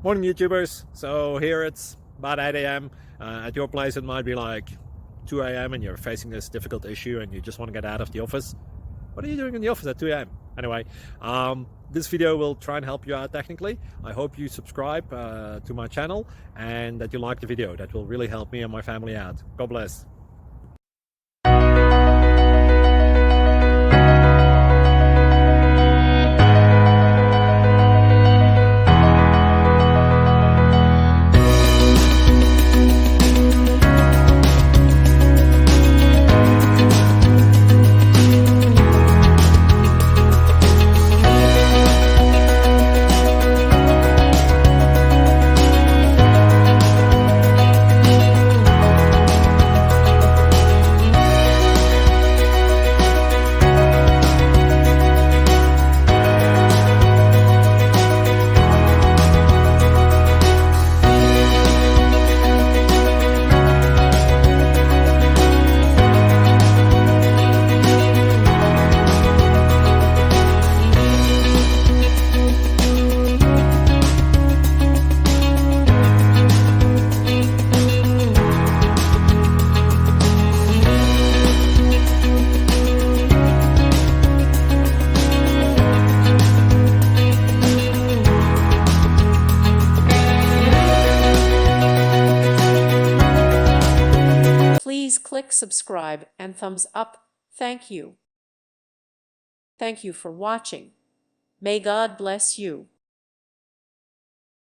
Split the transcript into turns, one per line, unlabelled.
Morning YouTubers. So here it's about 8 a.m. At your place it might be like 2 a.m. and you're facing this difficult issue and you just want to get out of the office. What are you doing in the office at 2 a.m.? Anyway, this video will try and help you out technically. I hope you subscribe to my channel and that you like the video. That will really help me and my family out. God bless.
Please click subscribe and thumbs up. Thank you. Thank you for watching. May God bless you.